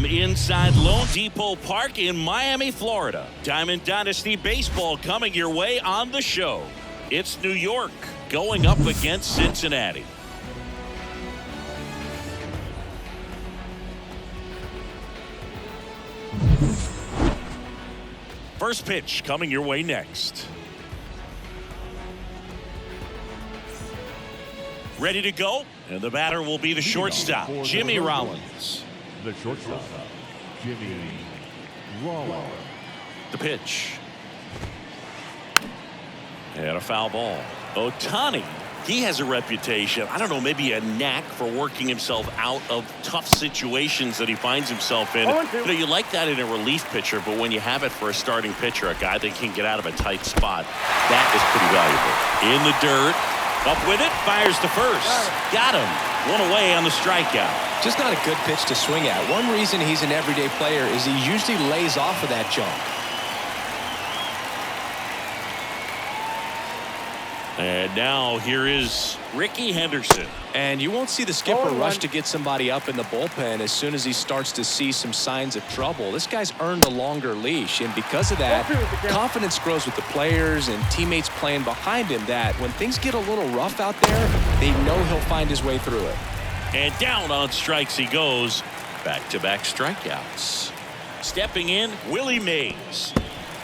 from inside Lone Depot Park in Miami, Florida. Diamond Dynasty Baseball coming your way on the show. It's New York going up against Cincinnati. First pitch coming your way next. Ready to go, and the batter will be the shortstop, Jimmy Rollins. The shortstop, Jimmy Rollins. The pitch. And a foul ball. Ohtani, he has a reputation, I don't know, maybe a knack for working himself out of tough situations that he finds himself in. You know, you like that in a relief pitcher, but when you have it for a starting pitcher, a guy that can get out of a tight spot, that is pretty valuable. In the dirt, up with it, fires to first. Got him. One away on the strikeout. Just not a good pitch to swing at. One reason he's an everyday player is he usually lays off of that jump. And now here is Ricky Henderson. And you won't see the skipper rush to get somebody up in the bullpen as soon as he starts to see some signs of trouble. This guy's earned a longer leash, and because of that, confidence grows with the players and teammates playing behind him that when things get a little rough out there, they know he'll find his way through it. And down on strikes he goes. Back-to-back strikeouts. Stepping in, Willie Mays.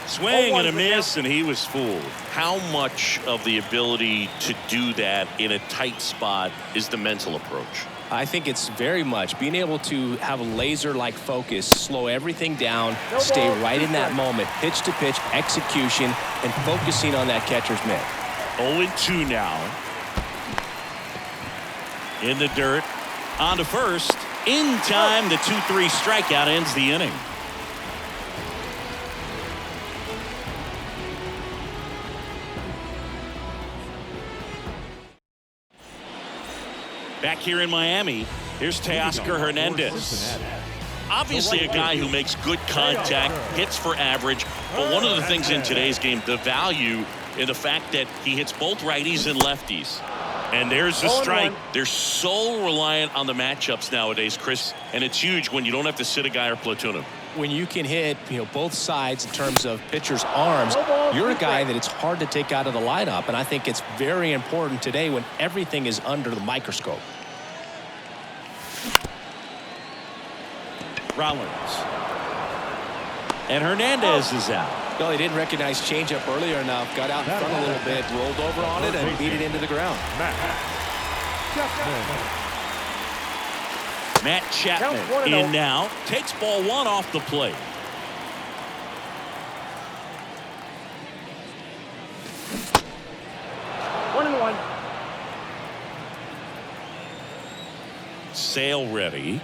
Swing and a miss, and he was fooled. How much of the ability to do that in a tight spot is the mental approach? I think it's very much being able to have a laser-like focus, slow everything down, stay right in that moment, pitch to pitch, execution, and focusing on that catcher's mitt. 0-2 now. In the dirt, on to first. In time, the 2-3 strikeout ends the inning. Back here in Miami, here's Teoscar Hernandez. Obviously a guy who makes good contact, hits for average, but one of the things in today's game, the value in the fact that he hits both righties and lefties. And there's the strike. They're so reliant on the matchups nowadays, Chris, and it's huge when you don't have to sit a guy or platoon him. When you can hit, both sides in terms of pitchers' arms, you're a guy that it's hard to take out of the lineup, and I think it's very important today when everything is under the microscope. Rollins. And Hernandez is out. Well, he didn't recognize changeup earlier enough, got out in front a little bit, rolled over on it, and beat it into the ground. Matt Chapman in now, takes ball one off the plate. One. Sale ready.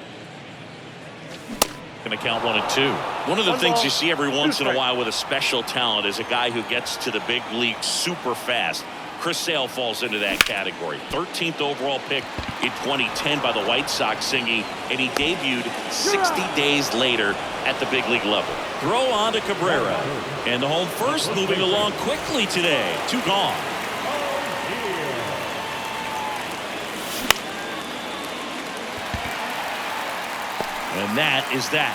Going to count 1-2. One of the things you see every once in a while with a special talent is a guy who gets to the big league super fast. Chris Sale falls into that category. 13th overall pick in 2010 by the White Sox, singing, and he debuted 60 days later at the big league level. Throw on to Cabrera, and the home first moving along quickly today. 2 gone. And that is that.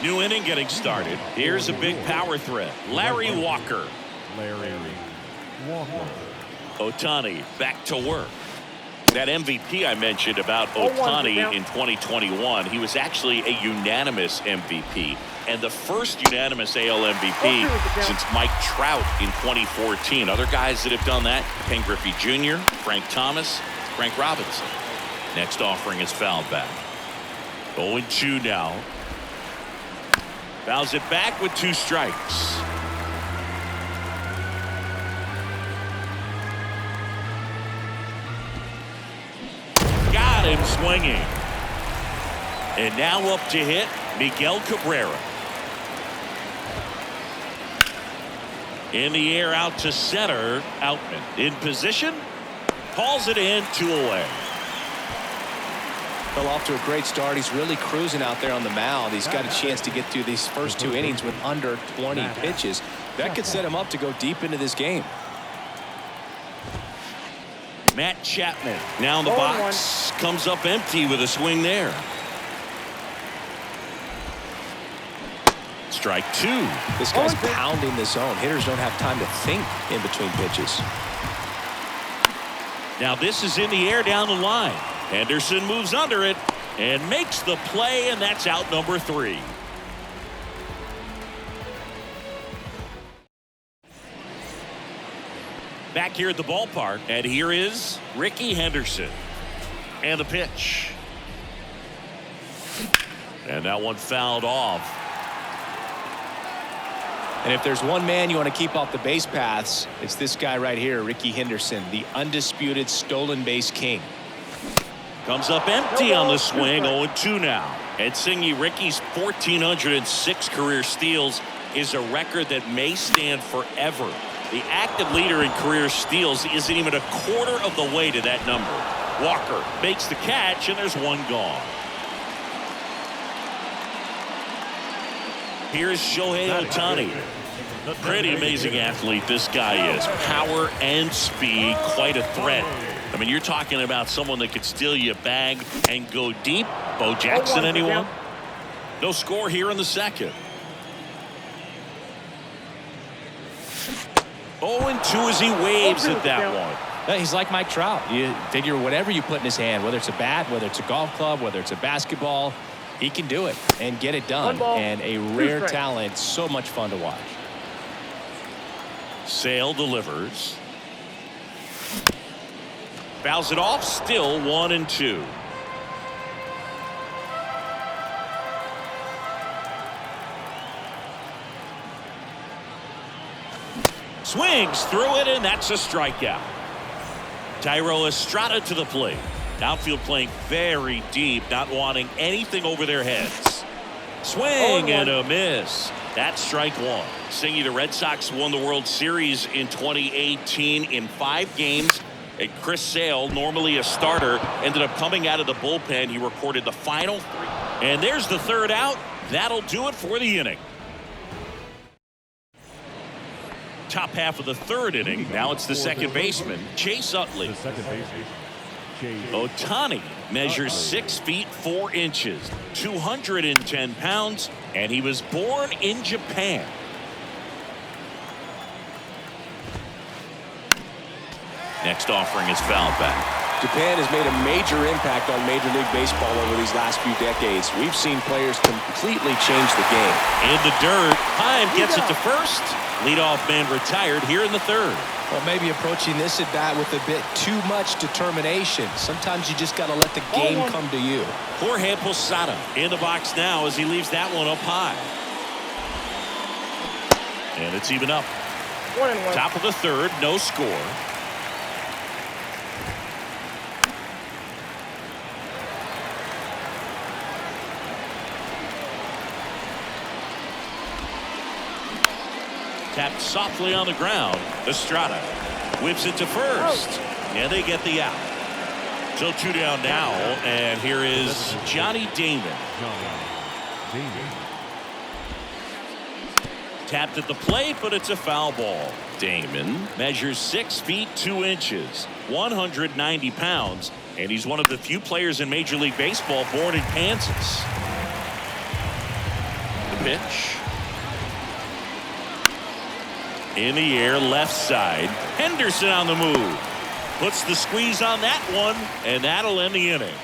New inning getting started. Here's a big power threat. Larry Walker. Ohtani back to work. That MVP I mentioned about Ohtani in 2021, he was actually a unanimous MVP. And the first unanimous AL MVP since Mike Trout in 2014. Other guys that have done that, Ken Griffey Jr., Frank Thomas, Frank Robinson. Next offering is fouled back. 0-2 now. Fouls it back with 2 strikes. Got him swinging. And now up to hit, Miguel Cabrera. In the air out to center, Outman. In position, hauls it in, 2 away. Well, off to a great start. He's really cruising out there on the mound. He's got a chance to get through these first 2 innings with under 20 pitches. That could set him up to go deep into this game. Matt Chapman now in the box. Comes up empty with a swing there. Strike two. This guy's pounding the zone. Hitters don't have time to think in between pitches. Now this is in the air down the line. Henderson moves under it and makes the play, and that's out number 3. Back here at the ballpark, and here is Ricky Henderson. And the pitch. And that one fouled off. And if there's one man you want to keep off the base paths, it's this guy right here, Ricky Henderson, the undisputed stolen base king. Comes up empty on the swing, 0-2 now. And Singy, Ricky's 1,406 career steals is a record that may stand forever. The active leader in career steals isn't even a quarter of the way to that number. Walker makes the catch, and there's one gone. Here's Shohei Ohtani. Pretty amazing athlete this guy is. Power and speed, quite a threat. I mean, you're talking about someone that could steal you a bag and go deep. Bo Jackson, anyone? No score here in the second. 0-2 as he waves at that one. He's like Mike Trout. You figure whatever you put in his hand, whether it's a bat, whether it's a golf club, whether it's a basketball, he can do it and get it done. And a rare talent, so much fun to watch. Sale delivers. Fouls it off, still 1-2. Swings through it, and that's a strikeout. Thairo Estrada to the plate. Outfield playing very deep, not wanting anything over their heads. Swing and a miss. That's strike one. Singy, the Red Sox won the World Series in 2018 in 5 games. And Chris Sale, normally a starter, ended up coming out of the bullpen. He recorded the final 3. And there's the third out. That'll do it for the inning. Top half of the third inning. Now it's the second baseman, Chase Utley. Ohtani measures 6 feet 4 inches, 210 pounds, and he was born in Japan. Next offering is fouled back. Japan has made a major impact on Major League Baseball over these last few decades. We've seen players completely change the game. In the dirt, Heim gets it to first. Leadoff man retired here in the third. Well, maybe approaching this at bat with a bit too much determination. Sometimes you just got to let the game come to you. Jorge Posada in the box now as he leaves that one up high. And it's even up. 1-1. Top of the third, no score. Tapped softly on the ground. Estrada whips it to first. And they get the out. So 2 down now. And here is Johnny Damon. Tapped at the plate, but it's a foul ball. Damon measures 6 feet 2 inches, 190 pounds, and he's one of the few players in Major League Baseball born in Kansas. The pitch. In the air, left side. Henderson on the move. Puts the squeeze on that one, and that'll end the inning.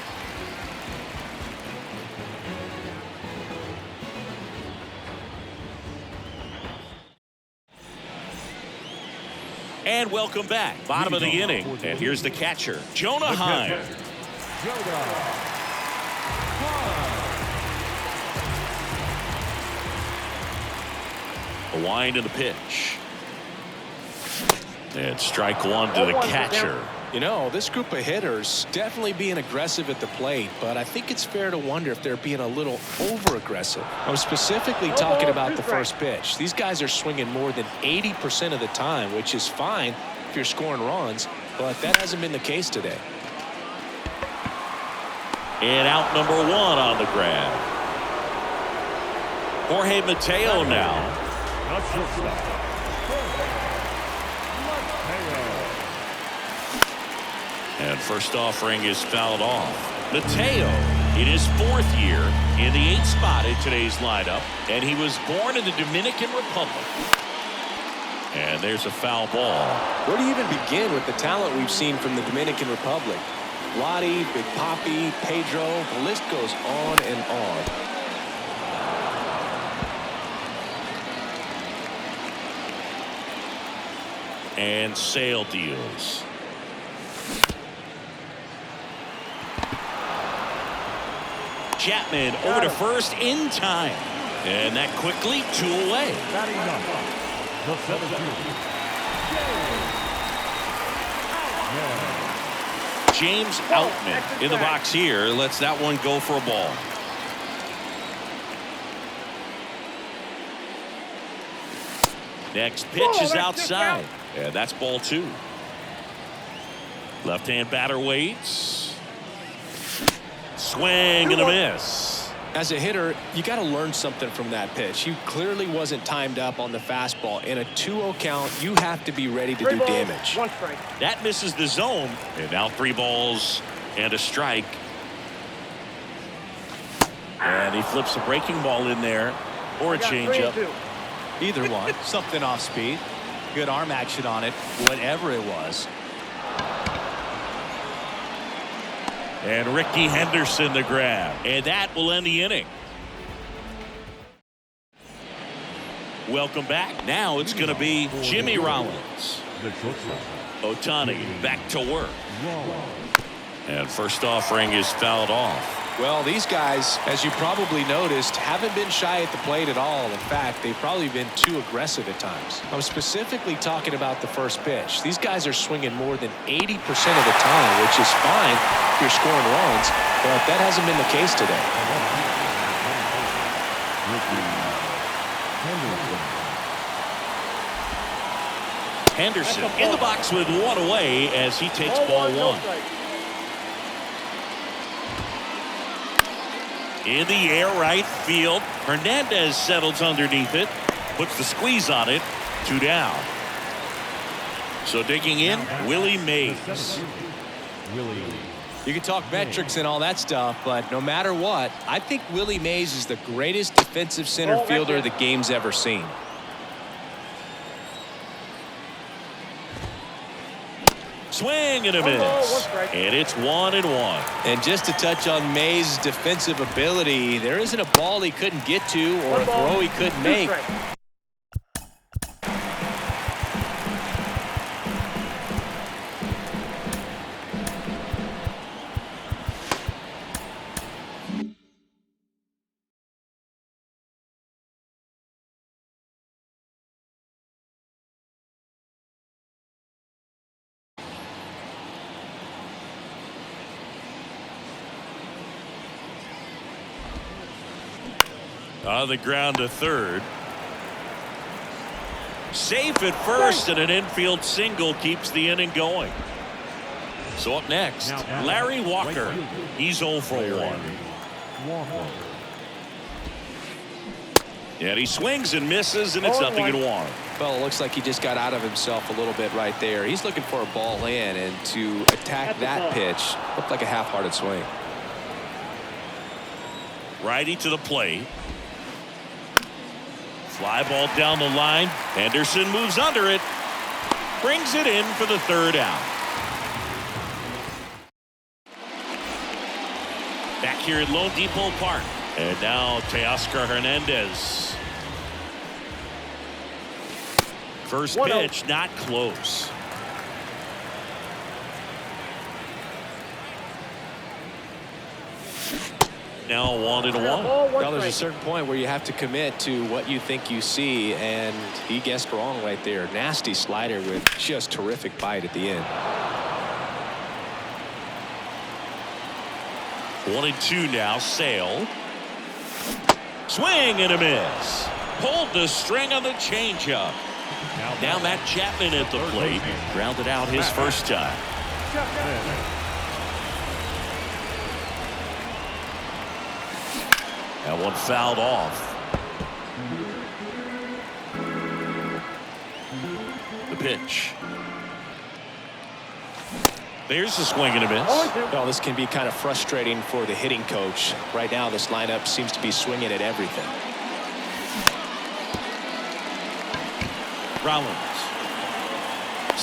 And welcome back. Bottom of the inning. And here's the catcher, Jonah Heim. A wind in the pitch. And strike one to the catcher. You know, this group of hitters definitely being aggressive at the plate, but I think it's fair to wonder if they're being a little over-aggressive. I'm specifically talking about the first pitch. These guys are swinging more than 80% of the time, which is fine if you're scoring runs, but that hasn't been the case today. And out number 1 on the grab. Jorge Mateo now. And first offering is fouled off. Mateo in his 4th year in the 8th spot in today's lineup, and he was born in the Dominican Republic. And there's a foul ball. Where do you even begin with the talent we've seen from the Dominican Republic? Lottie, Big Papi, Pedro, the list goes on and on. And Sale deals. Chapman over to first in time. And that quickly 2 away. James Outman in the box here lets that one go for a ball. Next pitch is outside. And that's ball 2. Left-hand batter waits. Swing and a miss. As a hitter, you got to learn something from that pitch. He clearly wasn't timed up on the fastball. In a 2-0 count, you have to be ready to do damage. That misses the zone. And now 3 balls and a strike. And he flips a breaking ball in there or a changeup. Either one. Something off speed. Good arm action on it. Whatever it was. And Ricky Henderson the grab. And that will end the inning. Welcome back. Now it's going to be Jimmy Rollins. Ohtani back to work. And first offering is fouled off. Well, these guys, as you probably noticed, haven't been shy at the plate at all. In fact, they've probably been too aggressive at times. I'm specifically talking about the first pitch. These guys are swinging more than 80% of the time, which is fine if you're scoring runs, but that hasn't been the case today. Henderson in the box with 1 away as he takes ball 1. In the air right field. Hernandez settles underneath it. Puts the squeeze on it. 2 down. So digging in, Willie Mays. You can talk metrics and all that stuff, but no matter what, I think Willie Mays is the greatest defensive center fielder the game's ever seen. Swing and a miss. And it's 1-1. And just to touch on Mays' defensive ability, there isn't a ball he couldn't get to or a throw he couldn't make. On the ground to third. Safe at first, and an infield single keeps the inning going. So up next, Larry Walker. He's 0 for 1. And he swings and misses, and it's 0-1. Well, it looks like he just got out of himself a little bit right there. He's looking for a ball in, and to attack that pitch looked like a half-hearted swing. Righty to the plate. Fly ball down the line. Henderson moves under it. Brings it in for the 3rd out. Back here at Lone Depot Park. And now Teoscar Hernandez. First pitch, not close. Now 1-1. Well, there's a certain point where you have to commit to what you think you see, and he guessed wrong right there. Nasty slider with just terrific bite at the end. 1-2 now. Sale. Swing and a miss. Pulled the string on the changeup. Now Matt Chapman at the plate. Grounded out his first time. That one fouled off. The pitch. Here's the swing and a miss. Well, this can be kind of frustrating for the hitting coach. Right now, this lineup seems to be swinging at everything. Rollins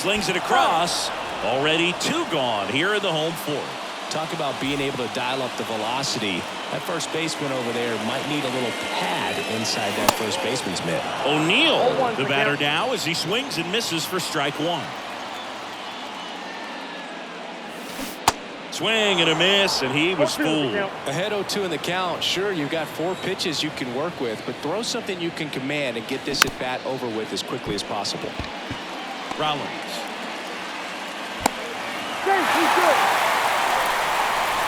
slings it across. Already 2 gone here in the home fourth. Talk about being able to dial up the velocity. That first baseman over there might need a little pad inside that first baseman's mitt. O'Neill, the batter now, as he swings and misses for strike 1. Swing and a miss, and he was fooled. Ahead 0-2 in the count. Sure, you've got 4 pitches you can work with, but throw something you can command and get this at bat over with as quickly as possible. Rollins.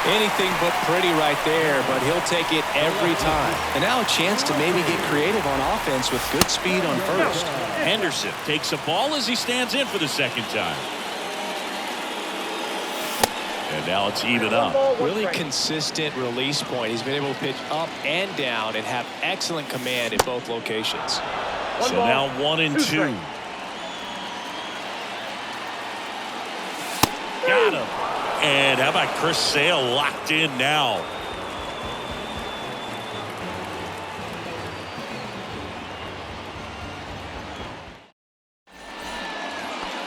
Anything but pretty right there, but he'll take it every time. And now a chance to maybe get creative on offense with good speed on first. Henderson takes a ball as he stands in for the second time. And now it's even up. Really consistent release point. He's been able to pitch up and down and have excellent command in both locations. So now 1-2. Got him. And how about Chris Sale locked in now?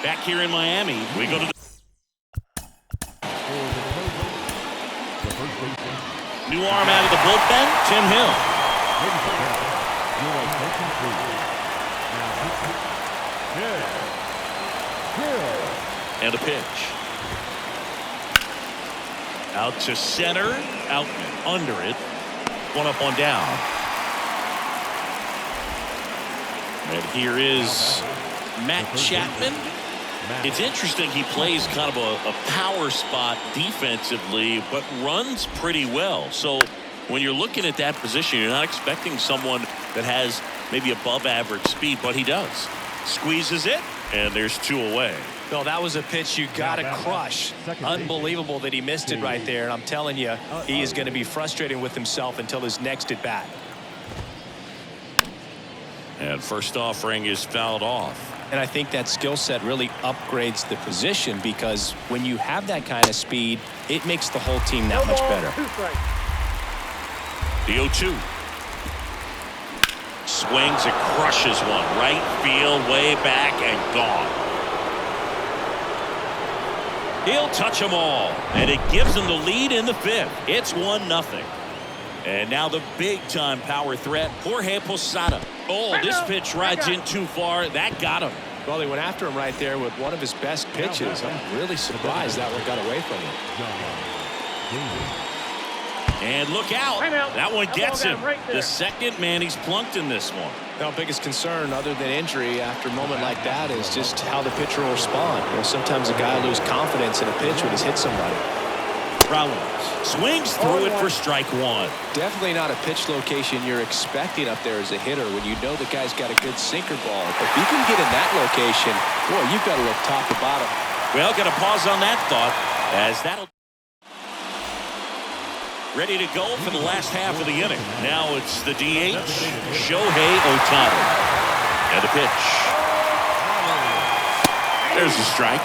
Back here in Miami, we go to the new arm out of the bullpen, Tim Hill. And a pitch. Out to center, out under it. 1 up, 1 down. And here is Matt Chapman. It's interesting, he plays kind of a power spot defensively, but runs pretty well. So when you're looking at that position, you're not expecting someone that has maybe above average speed, but he does. Squeezes it, and there's 2 away. No, that was a pitch you got to crush. Unbelievable that he missed it right there. And I'm telling you, he is going to be frustrated with himself until his next at bat. And first offering is fouled off. And I think that skill set really upgrades the position, because when you have that kind of speed, it makes the whole team that much better. The 0-2. Swings and crushes one. Right field, way back, and gone. He'll touch them all, and it gives him the lead in the 5th. It's 1-0. And now the big-time power threat, Jorge Posada. Oh, this pitch rides in too far. That got him. Well, they went after him right there with one of his best pitches. I'm really surprised that one got away from him. And look out. That one gets him. The second man he's plunked in this one. Now, biggest concern other than injury after a moment like that is just how the pitcher will respond. You know, sometimes a guy will lose confidence in a pitch when he's hit somebody. Rollins swings through it for strike 1. Definitely not a pitch location you're expecting up there as a hitter when you know the guy's got a good sinker ball. If you can get in that location, boy, you've got to look top to bottom. Well, got to pause on that thought, as that'll ready to go for the last half of the inning. Now it's the DH, Shohei Ohtani. And a pitch. There's the strike.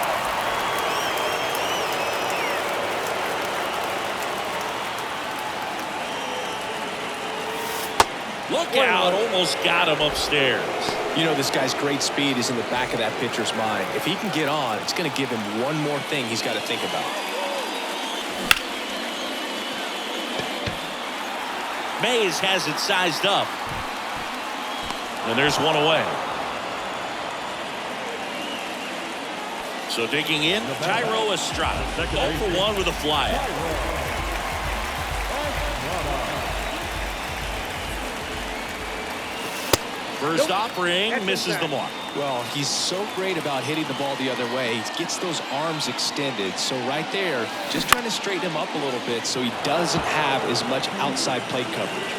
Look out, almost got him upstairs. You know, this guy's great speed is in the back of that pitcher's mind. If he can get on, it's going to give him one more thing he's got to think about. Mays has it sized up. And there's one away. So digging in, Tyro Estrada. 0 for 1 with a flyout. First offering misses the mark. Well, he's so great about hitting the ball the other way. He gets those arms extended. So right there, just trying to straighten him up a little bit so he doesn't have as much outside plate coverage.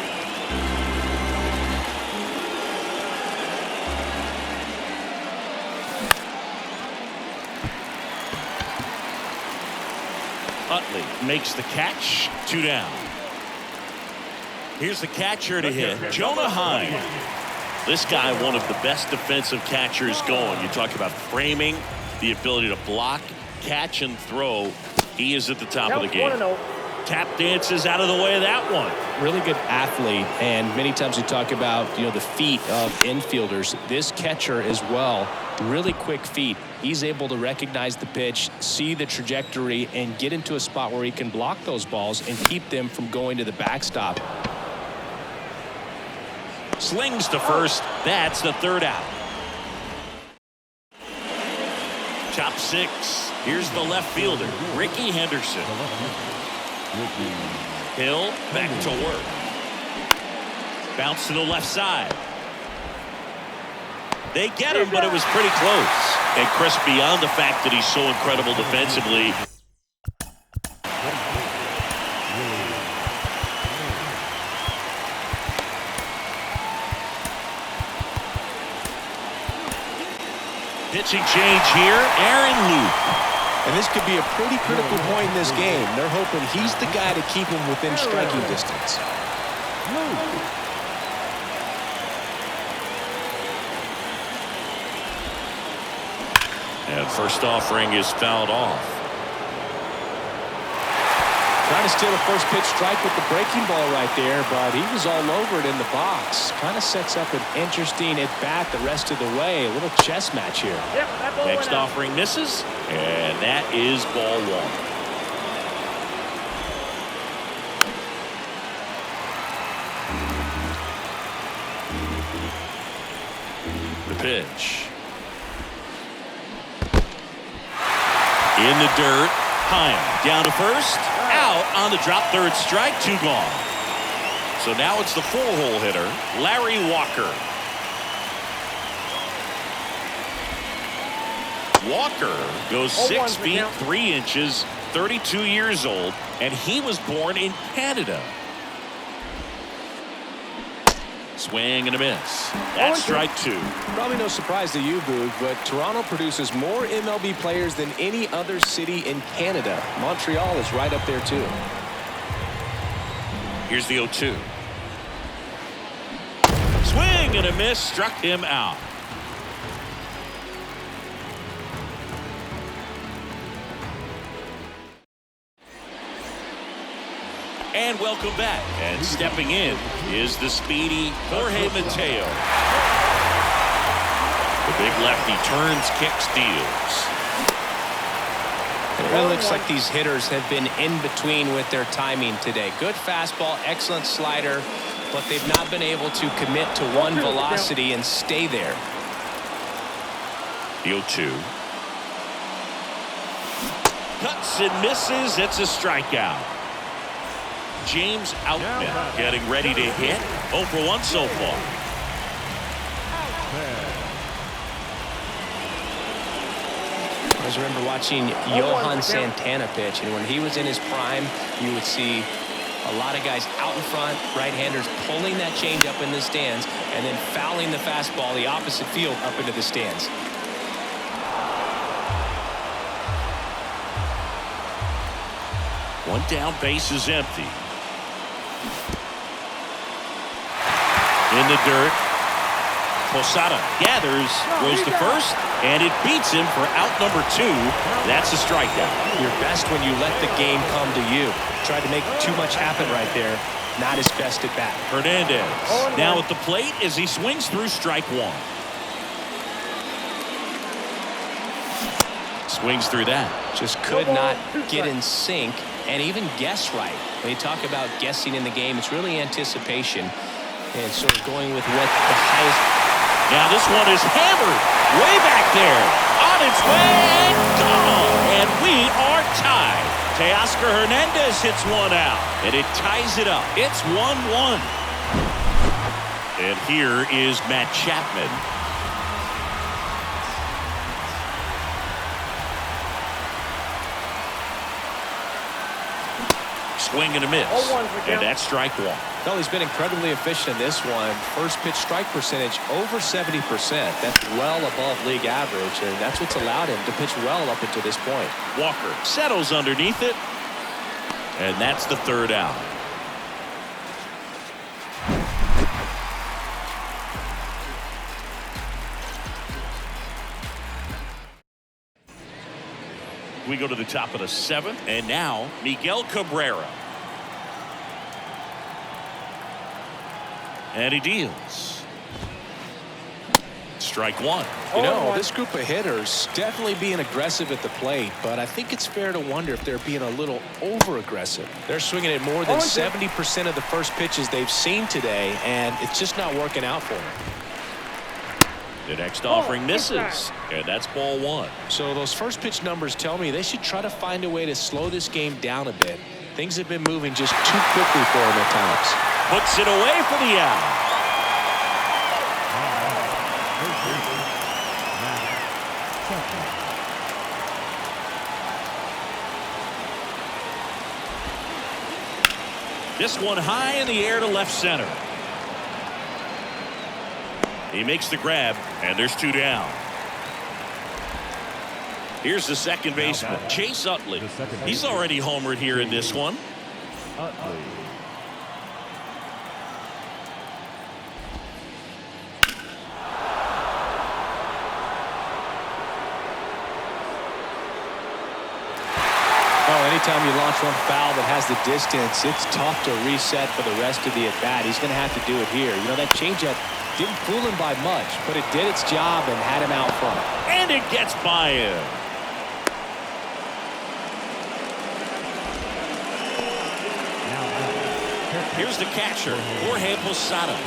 Utley makes the catch. 2 down. Here's the catcher to hit, Jonah Heim. This guy, one of the best defensive catchers going. You talk about framing, the ability to block. catch and throw, he is at the top of the game. Tap dances out of the way of that one. Really good athlete, and many times we talk about, the feet of infielders. This catcher as well, really quick feet. He's able to recognize the pitch, see the trajectory, and get into a spot where he can block those balls and keep them from going to the backstop. Slings to first. That's the third out. Top six. Here's the left fielder, Ricky Henderson. Hill back to work. Bounce to the left side. They get him, but it was pretty close. And Chris, beyond the fact that he's so incredible defensively, pitching change here, Aaron Luke. And this could be a pretty critical point in this game. They're hoping he's the guy to keep him within striking distance. And first offering is fouled off. Trying to steal a first pitch strike with the breaking ball right there, but he was all over it in the box. Kind of sets up an interesting at-bat the rest of the way. A little chess match here. Next offering misses, and that is ball one. The pitch. In the dirt. Heim down to first. Out on the drop, third strike, 2 gone. So now it's the 4-hole hitter, Larry Walker. Walker goes 6 feet 3 inches, 32 years old, and he was born in Canada. Swing and a miss. That's strike 2. Probably no surprise to you, Boog, but Toronto produces more MLB players than any other city in Canada. Montreal is right up there, too. Here's the 0-2. Swing and a miss. Struck him out. And welcome back. And stepping in is the speedy Jorge Mateo. The big lefty turns, kicks, deals. It really looks like these hitters have been in between with their timing today. Good fastball, excellent slider, but they've not been able to commit to one velocity and stay there. The 0-2. Cuts and misses. It's a strikeout. James Outman getting ready to hit. 0 for 1 so far. I always remember watching Johan Santana pitch, and when he was in his prime, you would see a lot of guys out in front, right-handers pulling that change up in the stands, and then fouling the fastball the opposite field up into the stands. One down, base is empty. In the dirt. Posada gathers, goes to first, and it beats him for out number 2. That's a strikeout. You're best when you let the game come to you. Tried to make too much happen right there. Not his best at bat. Hernandez now at the plate as he swings through strike 1. Swings through that. Just could not get in sync and even guess right. When you talk about guessing in the game, it's really anticipation and sort of going with what the highest. Now this one is hammered way back there. On its way and gone. And we are tied. Teoscar Hernandez hits one out. And it ties it up. It's 1-1. And here is Matt Chapman. Swing and a miss. And that's strike 1. Well, he's been incredibly efficient in this one. First pitch strike percentage over 70%. That's well above league average, and that's what's allowed him to pitch well up until this point. Walker settles underneath it, and that's the third out. We go to the top of the 7th, and now Miguel Cabrera. And he deals. Strike 1. You know, this group of hitters definitely being aggressive at the plate, but I think it's fair to wonder if they're being a little over-aggressive. They're swinging at more than 70% of the first pitches they've seen today, and it's just not working out for them. The next offering misses, and that's ball 1. So those first pitch numbers tell me they should try to find a way to slow this game down a bit. Things have been moving just too quickly for them at times. Puts it away for the out. This one high in the air to left center. He makes the grab, and there's 2 down. Here's the second baseman, Chase Utley. He's already homered here in this one. Utley. Anytime you launch one foul that has the distance, it's tough to reset for the rest of the at-bat. He's going to have to do it here. You know, that changeup didn't fool him by much, but it did its job and had him out front. And it gets by him. Here's the catcher, Jorge Posada.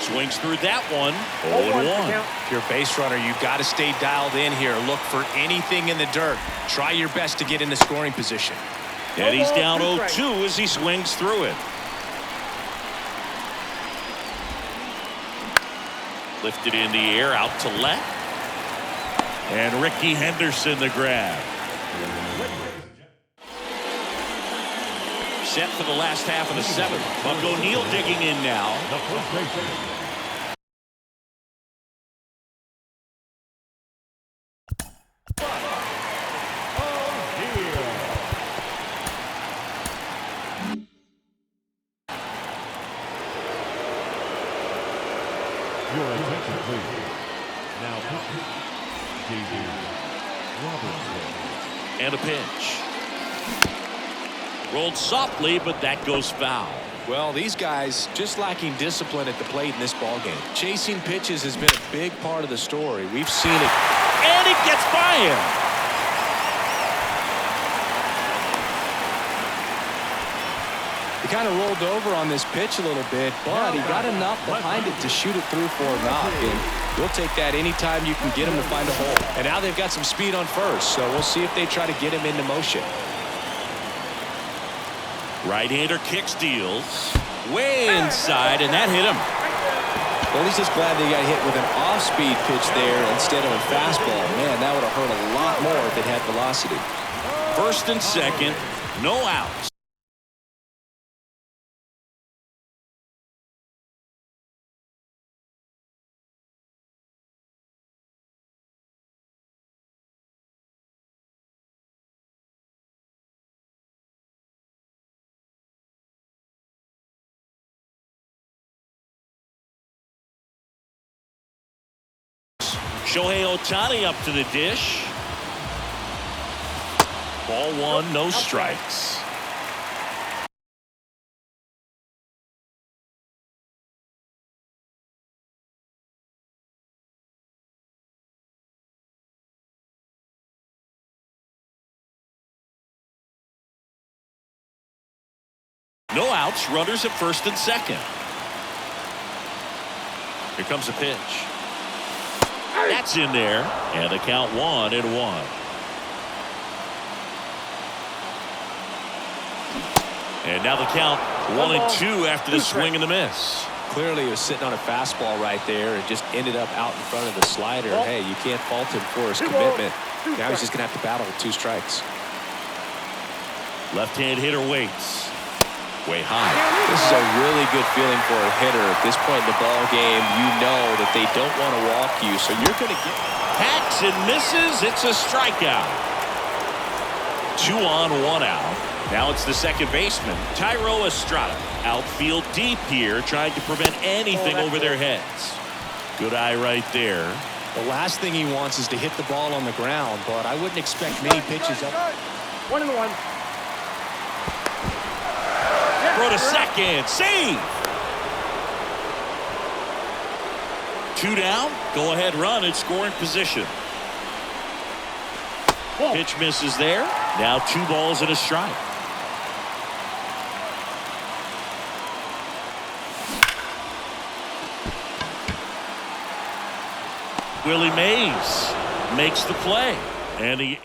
Swings through that one. 0-1. If you're a base runner, you've got to stay dialed in here. Look for anything in the dirt. Try your best to get into scoring position. And he's down 0-2 as he swings through it. Lifted in the air out to left. And Ricky Henderson the grab. Set for the last half of the 7th. Buck O'Neil digging in now. Your attention, please. Now, J.D. Robertson. And a pitch. Rolled softly, but that goes foul. Well, these guys just lacking discipline at the plate in this ballgame. Chasing pitches has been a big part of the story. We've seen it. And it gets by him. He kind of rolled over on this pitch a little bit, but he got enough behind it to shoot it through for a knock. And we'll take that anytime you can get him to find a hole. And now they've got some speed on first, so we'll see if they try to get him into motion. Right-hander kicks, deals. Way inside, and that hit him. Well, he's just glad they got hit with an off-speed pitch there instead of a fastball. Man, that would have hurt a lot more if it had velocity. First and second, no outs. Shohei Ohtani up to the dish. Ball 1, no strikes. No outs, runners at first and second. Here comes a pitch. That's in there, and the count 1-1. And now the count 1-2 after the swing and the miss. Clearly he was sitting on a fastball right there and just ended up out in front of the slider. Hey, you can't fault him for his commitment. Now he's just going to have to battle with 2 strikes. Left-hand hitter waits. Way high. This is a really good feeling for a hitter. At this point in the ball game, you know that they don't want to walk you, so you're going to get... Hacks and misses. It's a strikeout. 2 on, 1 out. Now it's the second baseman, Thairo Estrada. Outfield deep here, trying to prevent anything over their heads. Good eye right there. The last thing he wants is to hit the ball on the ground, but I wouldn't expect many pitches up. 1-1. Throw to second. Save. 2 down. Go ahead run in scoring position. Pitch misses there. Now 2 balls and a strike. Willie Mays makes the play. And he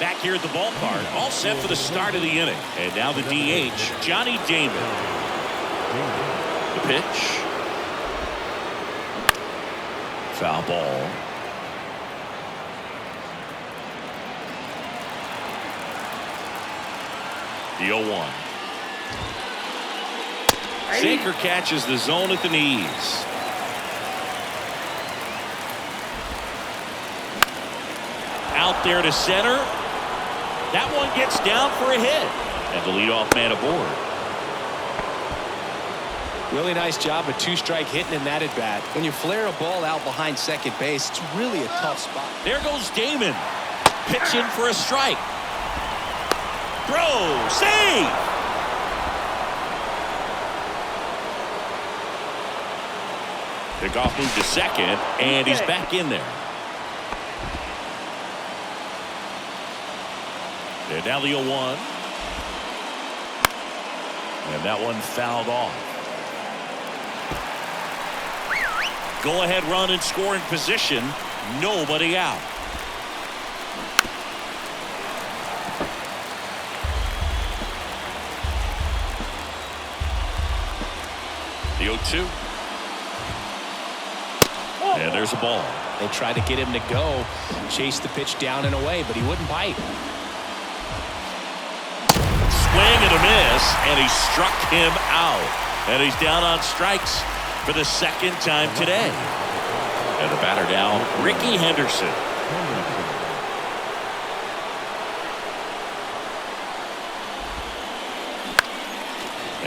back here at the ballpark, all set for the start of the inning. And now the DH, Johnny Damon. The pitch. Foul ball. The 0-1. Shaker catches the zone at the knees. Out there to center. That one gets down for a hit. And the leadoff man aboard. Really nice job of 2-strike hitting in that at bat. When you flare a ball out behind second base, it's really a tough spot. There goes Damon. Pitch in for a strike. Throw. Save. Pickoff move to second, and he's back in there. And now the 0-1. And that one fouled off. Go ahead run in scoring position. Nobody out. The 0-2. And there's a ball. They tried to get him to go, chase the pitch down and away, but he wouldn't bite. Swing and a miss, and he struck him out. And he's down on strikes for the second time today. And the batter now, Ricky Henderson.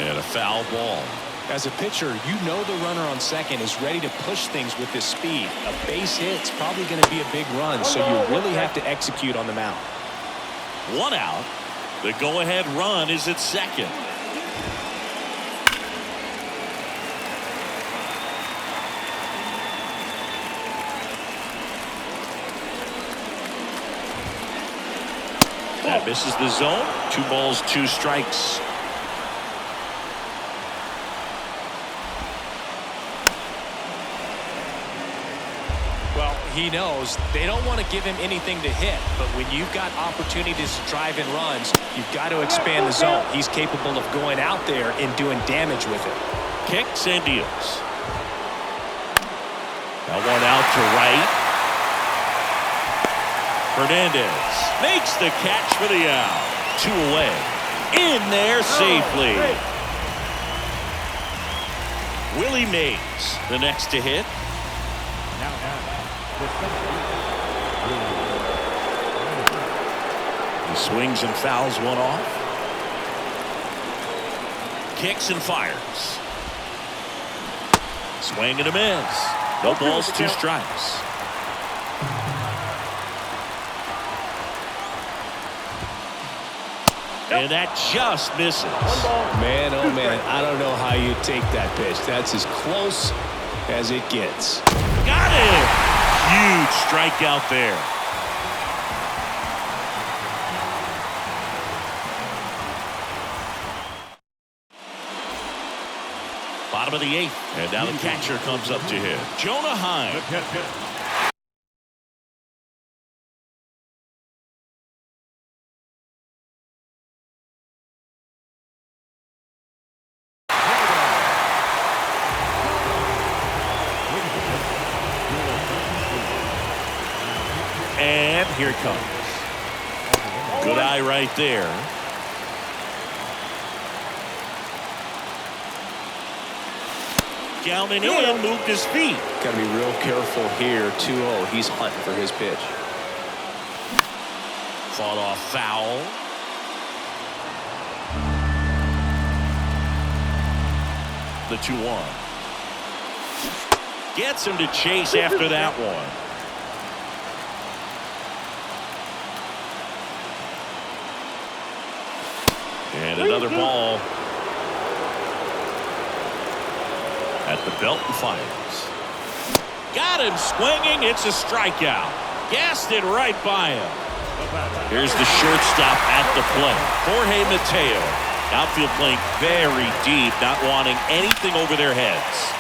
And a foul ball. As a pitcher, you know the runner on second is ready to push things with this speed. A base hit's probably going to be a big run, so you really have to execute on the mound. 1 out. The go-ahead run is at second. That misses the zone. 2 balls, 2 strikes. Well, he knows they don't want to give him anything to hit, but when you've got opportunities to drive in runs, you've got to expand the zone. He's capable of going out there and doing damage with it. Kicks and deals. That one out to right. Hernandez makes the catch for the out. 2 away. In there safely. Willie Mays, the next to hit. He swings and fouls one off. Kicks and fires. Swing and a miss. No balls, 2 strikes. And that just misses. Man, oh man, I don't know how you take that pitch. That's as close as it gets. Got it! Huge strikeout there. Bottom of the 8th. And now the catcher comes up to hit. Jonah Heim. And here it comes. Good eye right there. Down and in, moved his feet. Got to be real careful here. 2-0. He's hunting for his pitch. Fought off foul. The 2-1. Gets him to chase after that one. And another ball at the belt and fires. Got him swinging. It's a strikeout. Gassed it right by him. Here's the shortstop at the plate. Jorge Mateo. Outfield playing very deep, not wanting anything over their heads.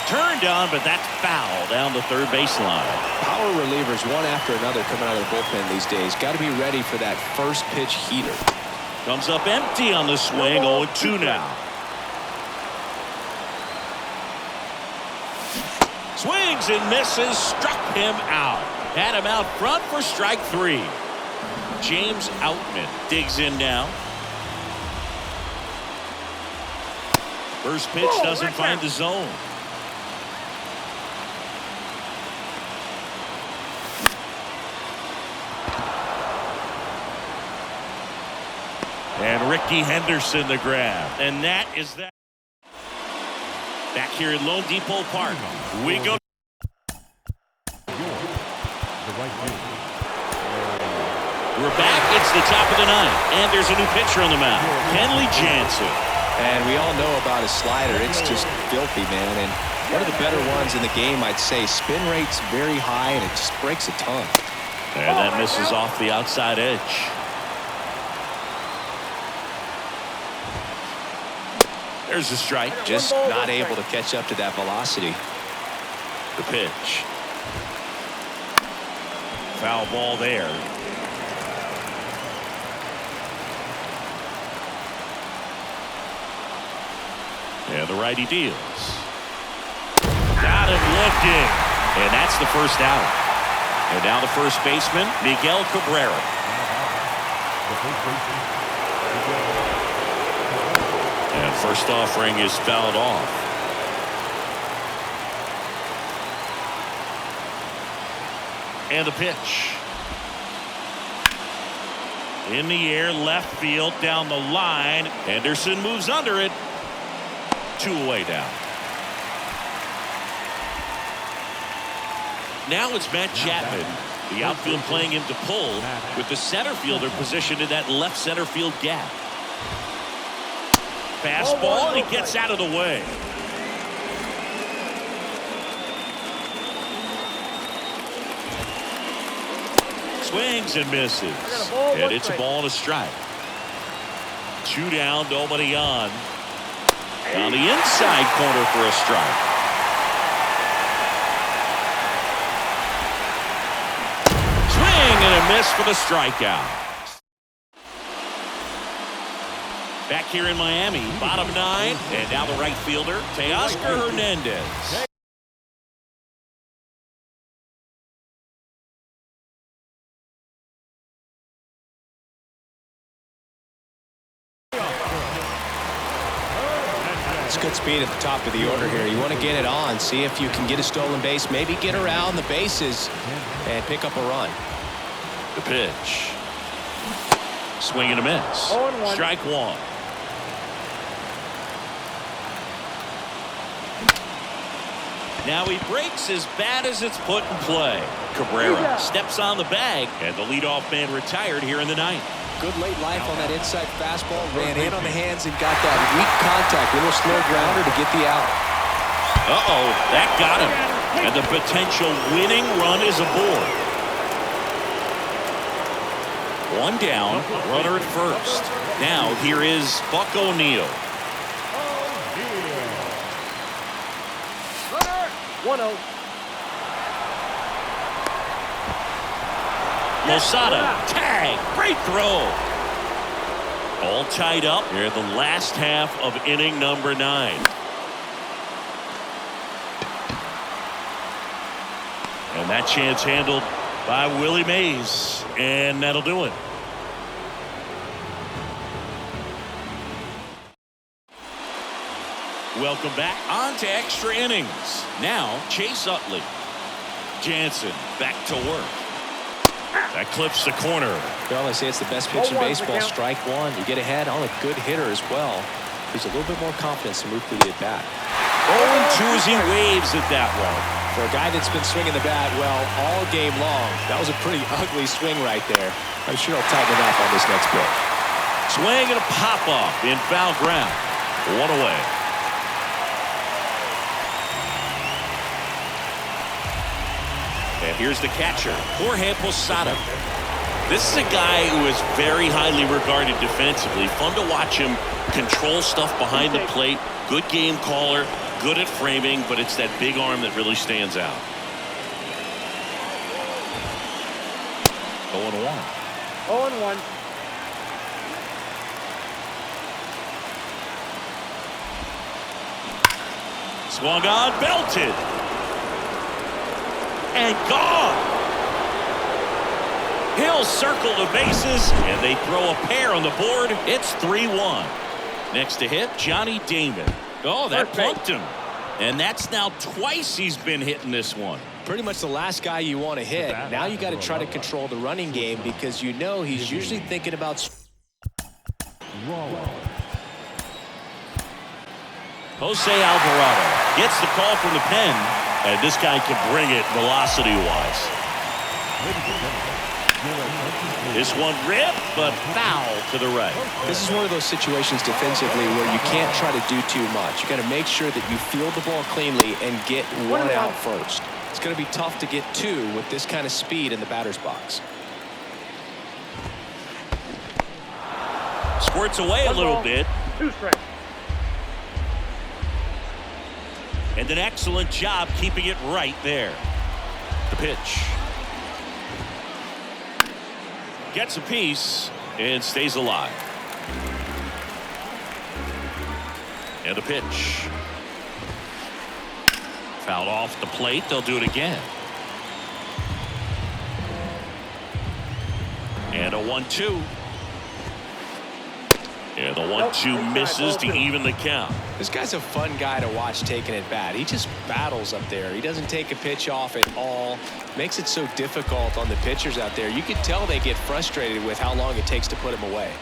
Turned on, but that's foul down the third baseline. Power relievers one after another coming out of the bullpen these days. Got to be ready for that first pitch heater. Comes up empty on the swing. 0-2 now. Swings and misses. Struck him out. Had him out front for strike 3. James Outman digs in now. First pitch doesn't find the zone. And Ricky Henderson the grab. And that is that. Back here at Lone Depot Park. We go. We're back. It's the top of the ninth. And there's a new pitcher on the mound. Kenley Jansen. And we all know about his slider. It's just filthy, man. And one of the better ones in the game, I'd say. Spin rate's very high, and it just breaks a ton. And that misses off the outside edge. There's a strike. Just not able to catch up to that velocity. The pitch. Foul ball there. And the righty deals. Got him looking. And that's the first out. And now the first baseman, Miguel Cabrera. And first offering is fouled off. And the pitch. In the air, left field, down the line. Henderson moves under it. 2 away now. Now it's Matt Chapman. The outfield playing him to pull with the center fielder positioned in that left center field gap. Fastball, and he gets out of the way. Swings and misses. And it's a ball and a strike. 2 down, nobody on. On the inside corner for a strike. Swing and a miss for the strikeout. Back here in Miami, bottom 9, and now the right fielder, Teoscar Hernandez. It's good speed at the top of the order here. You want to get it on, see if you can get a stolen base, maybe get around the bases and pick up a run. The pitch. Swing and a miss. Strike 1. Now he breaks as bad as it's put in play. Cabrera steps on the bag, and the leadoff man retired here in the 9th. Good late life on that inside fastball. Ran in on the hands and got that weak contact. Little slow grounder to get the out. Uh-oh, that got him. And the potential winning run is aboard. 1 down, runner at first. Now here is Buck O'Neil. 1-0. Losada, tag, great throw. All tied up here in the last half of inning number 9. And that chance handled by Willie Mays, and that'll do it. Welcome back on to extra innings. Now Chase Utley. Jansen back to work. That clips the corner. Well, they say it's the best pitch in baseball. Strike 1. You get ahead on a good hitter as well. There's a little bit more confidence to move through the at bat. 0-2 as he waves at that one. For a guy that's been swinging the bat, well, all game long, that was a pretty ugly swing right there. I'm sure he'll tighten it up on this next pitch. Swing and a pop-off in foul ground. One away. And here's the catcher, Jorge Posada. This is a guy who is very highly regarded defensively. Fun to watch him control stuff behind the plate. Good game caller, good at framing, but it's that big arm that really stands out. 0-1. 0-1. Swung on, belted. And gone. He'll circle the bases, and they throw a pair on the board. It's 3-1. Next to hit, Johnny Damon. Oh, that bumped him. And that's now twice he's been hitting this one. Pretty much the last guy you want to hit. Now you got to try to control the running game because you know he's usually thinking about. Jose Alvarado gets the call from the pen, and this guy can bring it velocity-wise. This one ripped, but foul to the right. This is one of those situations defensively where you can't try to do too much. You got to make sure that you field the ball cleanly and get one out first. It's going to be tough to get two with this kind of speed in the batter's box. Squirts away a little bit. 2 strikes. And an excellent job keeping it right there. The pitch. Gets a piece and stays alive. And a pitch. Fouled off the plate. They'll do it again. And a 1-2. And the 1-2 misses to even the count. This guy's a fun guy to watch taking at bat. He just battles up there. He doesn't take a pitch off at all. Makes it so difficult on the pitchers out there. You can tell they get frustrated with how long it takes to put him away.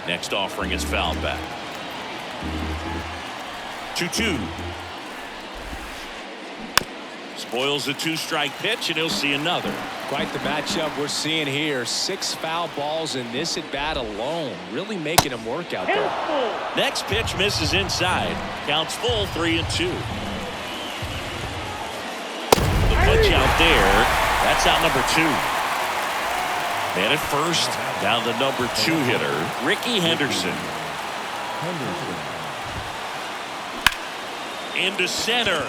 Next offering is fouled back. 2-2. Spoils the 2-strike pitch, and he'll see another. Quite the matchup we're seeing here. 6 foul balls in this at bat alone. Really making him work out there. Next pitch misses inside. Counts full, 3-2. The pitch out there. That's out number 2. Man at first, down the number 2 hitter, Ricky Henderson. Into center.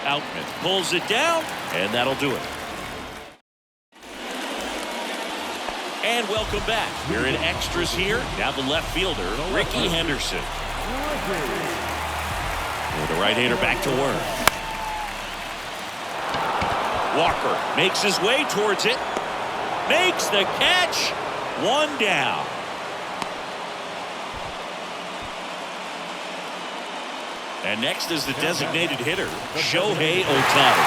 Outman pulls it down, and that'll do it. And welcome back. We're in extras here. Now the left fielder, Ricky Henderson. And the right-hander back to work. Walker makes his way towards it. Makes the catch. 1 down. And next is the designated hitter, Shohei Ohtani.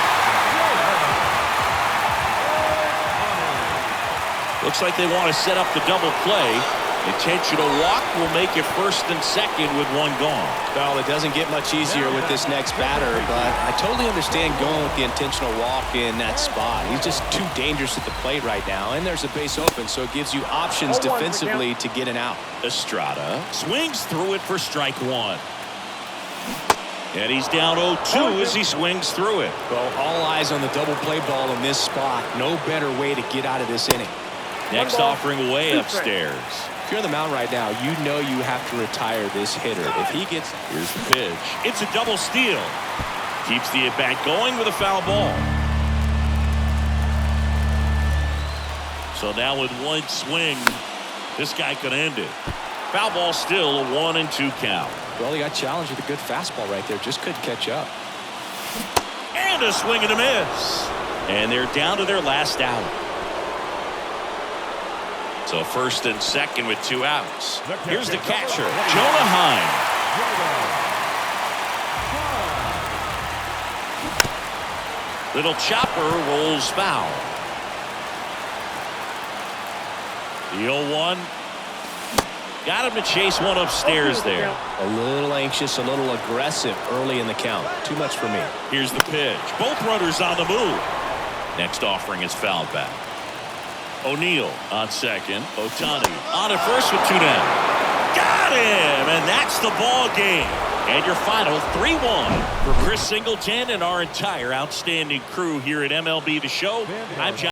Looks like they want to set up the double play. Intentional walk will make it 1st and 2nd with 1 gone. Well, it doesn't get much easier with this next batter, but I totally understand going with the intentional walk in that spot. He's just too dangerous at the plate right now, and there's a base open, so it gives you options defensively to get an out. Estrada swings through it for strike 1. And he's down 0-2 as he swings through it. Well, all eyes on the double play ball in this spot. No better way to get out of this inning. Next offering way upstairs. If you're on the mound right now, you know you have to retire this hitter. If he gets... Here's the pitch. It's a double steal. Keeps the at-bat going with a foul ball. So now with 1 swing, this guy could end it. Foul ball still, a 1-2 count. Well, he got challenged with a good fastball right there. Just couldn't catch up. And a swing and a miss. And they're down to their last out. So 1st and 2nd with 2 outs. Here's the catcher, Jonah Heim. Little chopper rolls foul. The 0-1. Got him to chase one upstairs there. A little anxious, a little aggressive early in the count. Too much for me. Here's the pitch. Both runners on the move. Next offering is foul back. O'Neill on second. Ohtani on at first with 2 down. Got him, and that's the ball game. And your final 3-1 for Chris Singleton and our entire outstanding crew here at MLB The Show. I'm John.